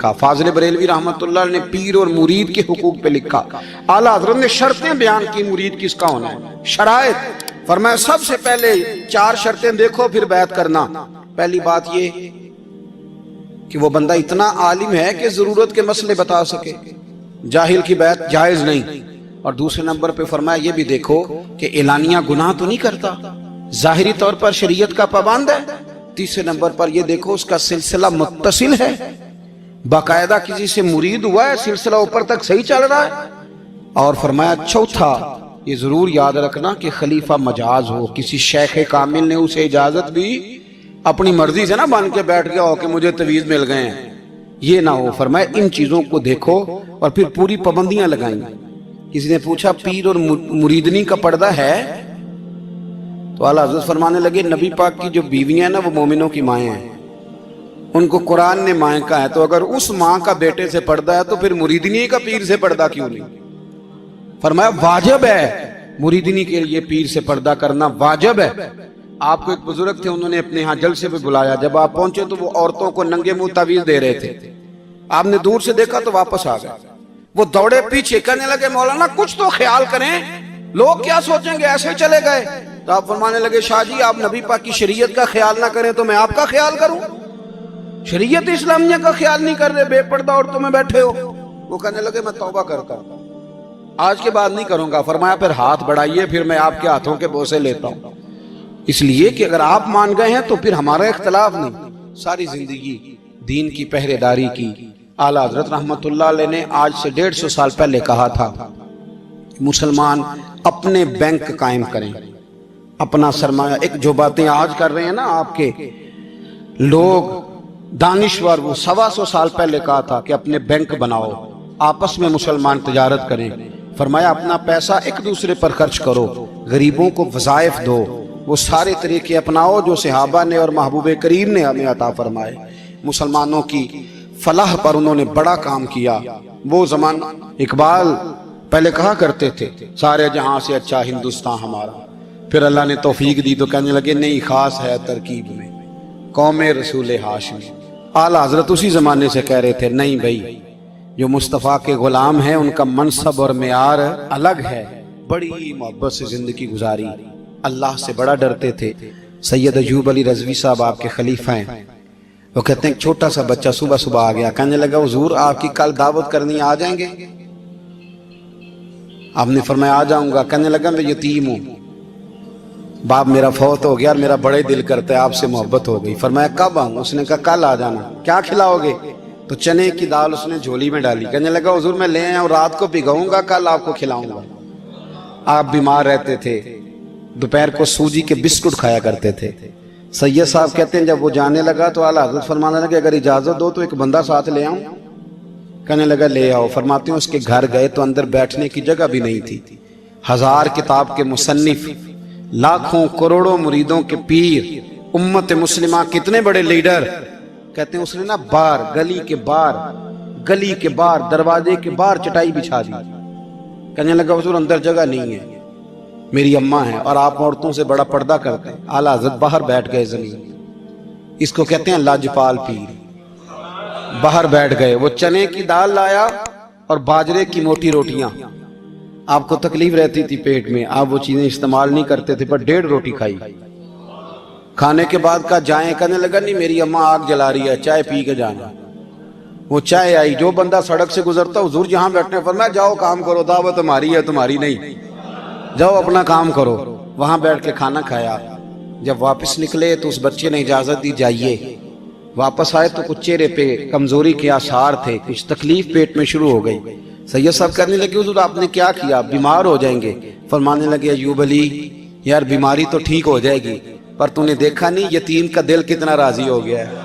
لکھا، فاضل بریلوی رحمۃ اللہ نے پیر اور مرید کے حقوق پہ لکھا، اعلیٰ حضرت نے شرطیں بیان کی مرید کس کا ہونا ہے، شرائط فرمایا سب سے پہلے 4 شرطیں دیکھو پھر بیعت کرنا۔ پہلی بات یہ کہ وہ بندہ اتنا عالم ہے کہ ضرورت کے مسئلے بتا سکے، جاہل کی بیعت جائز نہیں۔ اور دوسرے نمبر پہ فرمایا یہ بھی دیکھو کہ اعلانیہ گناہ تو نہیں کرتا، ظاہری طور پر شریعت کا پابند ہے۔ تیسرے نمبر پر یہ دیکھو اس کا سلسلہ متصل ہے، باقاعدہ کسی سے مرید ہوا ہے، سلسلہ اوپر تک صحیح چل رہا ہے۔ اور فرمایا چوتھا یہ ضرور یاد رکھنا کہ خلیفہ مجاز ہو، کسی شیخ کامل نے اسے اجازت بھی اپنی مرضی سے نہ بن کے بیٹھ گیا ہو کہ مجھے تویز مل گئے ہیں، یہ نہ ہو۔ فرمایا ان چیزوں کو دیکھو اور پھر پوری پابندیاں لگائیں۔ کسی نے پوچھا پیر اور مریدنی کا پردہ ہے؟ تو اعلیٰ حضرت فرمانے لگے نبی پاک کی جو بیویاں ہیں نا وہ مومنوں کی مائیں ہیں، ان کو قرآن نے مائیں کہا ہے، تو اگر اس ماں کا بیٹے سے پردہ ہے تو پھر مریدنی کا پیر سے پردہ کیوں نہیں؟ فرمایا واجب ہے مریدنی کے لیے پیر سے پردہ کرنا، واجب ہے۔ آپ کو ایک بزرگ تھے، انہوں نے اپنے ہاں جلسے پہ بلایا، جب آپ پہنچے تو وہ عورتوں کو ننگے منہ تعویذ دے رہے تھے، آپ نے دور سے دیکھا تو واپس آ گئے، وہ دوڑے پیچھے کہنے لگے مولانا کچھ تو خیال کریں، لوگ کیا سوچیں گے، ایسے چلے گئے۔ تو آپ فرمانے لگے شاہ جی آپ نبی پاک کی شریعت کا خیال نہ کریں تو میں آپ کا خیال کروں؟ شریعت اسلامیہ کا خیال نہیں کر رہے، بے پردہ عورتوں میں بیٹھے ہو۔ وہ کہنے لگے میں توبہ کرتا ہوں، آج کے بعد نہیں کروں گا۔ فرمایا پھر ہاتھ بڑھائیے، پھر میں آپ کے ہاتھوں کے بوسے لیتا ہوں، اس لیے کہ اگر آپ مان گئے ہیں تو پھر ہمارا اختلاف نہیں۔ ساری زندگی دین کی پہرے داری کی۔ اعلیٰ حضرت رحمت اللہ علیہ نے آج سے 150 سال پہلے کہا تھا مسلمان اپنے بینک قائم کریں، اپنا سرمایہ۔ ایک جو باتیں آج کر رہے ہیں نا آپ کے لوگ دانشور، وہ 125 سال پہلے کہا تھا کہ اپنے بینک بناؤ، آپس میں مسلمان تجارت کریں۔ فرمایا اپنا پیسہ ایک دوسرے پر خرچ کرو، غریبوں کو وظائف دو، وہ سارے طریقے اپناؤ جو صحابہ نے اور محبوب کریم نے ہمیں عطا فرمائے۔ مسلمانوں کی فلاح پر انہوں نے بڑا کام کیا۔ وہ زمانہ اقبال پہلے کہا کرتے تھے سارے جہاں سے اچھا ہندوستان ہمارا، پھر اللہ نے توفیق دی تو کہنے لگے نہیں خاص ہے ترکیب میں قوم رسول ہاشمی۔ اعلیٰ حضرت اسی زمانے سے کہہ رہے تھے نہیں بھائی جو مصطفیٰ کے غلام ہیں ان کا منصب اور معیار الگ ہے، بڑی محبت سے زندگی گزاری، اللہ سے بڑا ڈرتے تھے۔ سید ایوب علی رضوی صاحب آپ کے خلیفہ ہیں، وہ کہتے ہیں ایک چھوٹا سا بچہ صبح صبح آ گیا، کہنے لگا حضور آپ کی کل دعوت کرنی آ جائیں گے؟ آپ نے فرمایا آ جاؤں گا۔ کہنے لگا میں یتیم ہوں، باپ میرا فوت ہو گیا اور میرا بڑے دل کرتا ہے آپ سے محبت ہو گئی۔ فرمایا کب آؤں؟ اس نے کہا کل آ جانا۔ کیا کھلاؤ گے؟ تو چنے کی دال اس نے جھولی میں ڈالی، کہنے لگا حضور میں لے آیا ہوں، رات کو بھگاؤں گا، کل آپ کو کھلاؤں گا۔ آپ بیمار رہتے تھے، دوپہر کو سوجی کے بسکٹ کھایا کرتے تھے۔ سید صاحب کہتے ہیں جب وہ جانے لگا تو اعلیٰ حضرت فرمانے لگے اگر اجازت دو تو ایک بندہ ساتھ لے آؤں؟ کہنے لگا لے آؤ۔ فرماتے ہیں اس کے گھر گئے تو اندر بیٹھنے کی جگہ بھی نہیں تھی، 1000 کتاب کے مصنف، لاکھوں کروڑوں مریدوں کے پیر، امت مسلمہ کتنے بڑے لیڈر، کہتے ہیں اس نے نا باہر گلی کے باہر دروازے کے باہر چٹائی بچھا دی۔ کہنے لگا حضور اندر جگہ نہیں ہے، میری اماں ہے اور آپ عورتوں سے بڑا پردہ کرتے ہیں۔ اعلیٰ حضرت باہر بیٹھ گئے زمین، اس کو کہتے ہیں لاجپال پیر، باہر بیٹھ گئے۔ وہ چنے کی دال لایا اور باجرے کی موٹی روٹیاں، آپ کو تکلیف رہتی تھی پیٹ میں، آپ وہ چیزیں استعمال نہیں کرتے تھے، پر 1.5 روٹی کھائی۔ کھانے کے بعد کہا جائیں؟ کہنے لگا نہیں میری اماں آگ جلا رہی ہے، چائے پی کے جانا۔ وہ چائے آئی، جو بندہ سڑک سے گزرتا حضور جہاں بیٹھنے، فرمایا جاؤ کام کرو، دعوت ہماری ہے تمہاری نہیں، جاؤ اپنا کام کرو۔ وہاں بیٹھ کے کھانا کھایا۔ جب واپس نکلے تو اس بچے نے اجازت دی جائیے۔ واپس آئے تو کچھ چہرے پہ کمزوری کے آثار تھے، کچھ تکلیف پیٹ میں شروع ہو گئی۔ سید صاحب کرنے لگے حضور آپ نے کیا کیا، بیمار ہو جائیں گے؟ فرمانے لگے ایوب علی یار بیماری تو ٹھیک ہو جائے گی، پر تو نے دیکھا نہیں یتیم کا دل کتنا راضی ہو گیا ہے،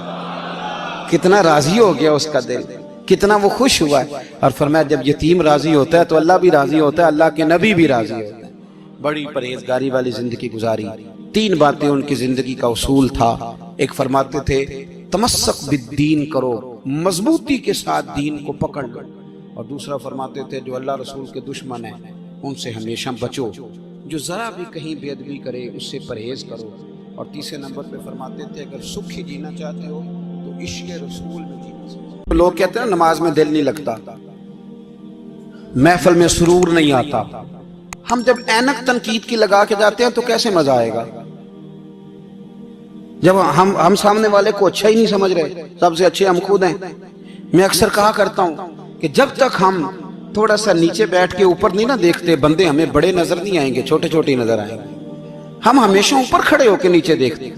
کتنا راضی ہو گیا اس کا دل، کتنا وہ خوش ہوا ہے۔ اور فرمایا جب یتیم راضی ہوتا ہے تو اللہ بھی راضی ہوتا ہے، اللہ کے نبی بھی راضی ہوتا ہے۔ بڑی پرہیزگاری والی زندگی گزاری۔ 3 باتیں ان کی زندگی کا اصول تھا۔ ایک فرماتے تھے تمسک بالدین کرو، مضبوطی کے ساتھ دین کو پکڑ لو، اور دوسرا فرماتے تھے جو اللہ رسول کے دشمن ہیں ان سے ہمیشہ بچو، جو ذرا بھی کہیں بے ادبی کرے اس سے پرہیز کرو، اور تیسرے نمبر پہ فرماتے تھے اگر سکھی جینا چاہتے ہو تو عشق رسول میں جینا چاہتے ہو۔ لوگ کہتے ہیں نماز میں دل نہیں لگتا، محفل میں سرور نہیں آتا، ہم جب اینک تنقید کی لگا کے جاتے ہیں تو کیسے مزہ آئے گا؟ جب ہم سامنے والے کو اچھا ہی نہیں سمجھ رہے، سب سے اچھے ہم خود ہیں۔ میں اکثر کہا کرتا ہوں کہ جب تک ہم تھوڑا سا نیچے بیٹھ کے اوپر نہیں نہ دیکھتے، بندے ہمیں بڑے نظر نہیں آئیں گے، چھوٹے چھوٹے نظر آئیں گے۔ ہم ہمیشہ اوپر کھڑے ہو کے نیچے دیکھتے۔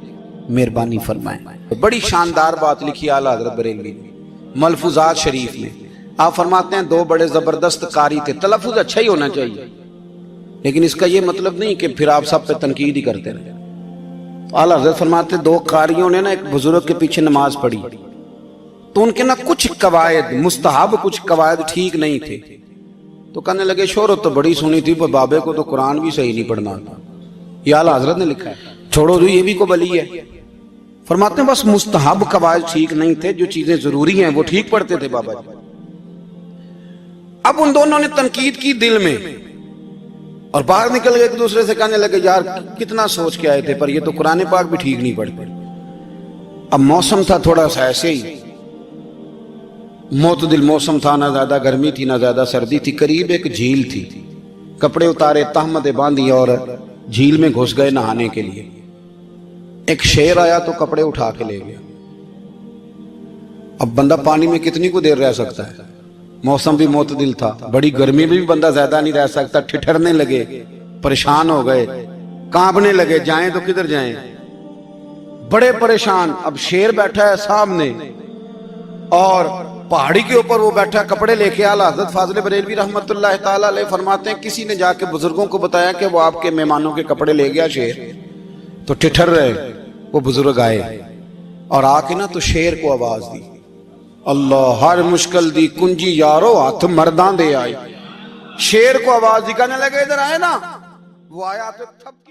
مہربانی فرمائیں۔ بڑی شاندار بات لکھی اعلیٰ حضرت بریلوی نے ملفوظات شریف میں۔ آپ فرماتے ہیں 2 بڑے زبردست قاری تھے، تلفظ اچھا ہی ہونا چاہیے، لیکن اس کا یہ مطلب نہیں کہ پھر آپ سب پہ تنقید ہی کرتے رہے۔ اعلیٰ حضرت فرماتے 2 قاریوں نے نا ایک بزرگ کے پیچھے نماز پڑھی، تو ان کے نا کچھ قواعد مستحب، کچھ قواعد ٹھیک نہیں تھے، تو کہنے لگے شہرت تو بڑی سنی تھی، پر بابے کو تو قرآن بھی صحیح نہیں پڑھنا تھا۔ یہ اعلیٰ حضرت نے لکھا ہے، چھوڑو جو یہ بھی کو بلی ہے۔ فرماتے ہیں بس مستحب قواعد ٹھیک نہیں تھے، جو چیزیں ضروری ہیں وہ ٹھیک پڑھتے تھے بابا جی۔ اب ان دونوں نے تنقید کی دل میں، اور باہر نکل گئے ایک دوسرے سے کہنے لگے یار کتنا سوچ کے آئے تھے، پر یہ تو قرآن پاک بھی ٹھیک نہیں پڑھتے۔ اب موسم تھا تھوڑا سا ایسے ہی معتدل موسم تھا، نہ زیادہ گرمی تھی نہ زیادہ سردی تھی، قریب ایک جھیل تھی، کپڑے اتارے، تہمتیں باندھی اور جھیل میں گھس گئے نہانے کے لیے۔ ایک شیر آیا تو کپڑے اٹھا کے لے گیا۔ اب بندہ پانی میں کتنی کو دیر رہ سکتا ہے؟ موسم بھی معتدل تھا، بڑی گرمی میں بھی بندہ زیادہ نہیں رہ سکتا، ٹھٹھرنے لگے، پریشان ہو گئے، کانپنے لگے، جائیں تو کدھر جائیں، بڑے پریشان۔ اب شیر بیٹھا ہے سامنے اور پہاڑی کے اوپر وہ بیٹھا کپڑے لے کے۔ اعلیٰ حضرت فاضل بریلوی رحمت اللہ تعالیٰ علیہ فرماتے ہیں کسی نے جا کے بزرگوں کو بتایا کہ وہ آپ کے مہمانوں کے کپڑے لے گیا شیر، تو ٹھٹھر رہے۔ وہ بزرگ آئے اور آ کے نا تو شیر کو آواز دی، اللہ ہر مشکل دی کنجی یارو ہاتھ مرداں دے آئے۔ شیر کو آواز دی، کہنے لگے ادھر آئے نا، وہ آیا تو تھپکی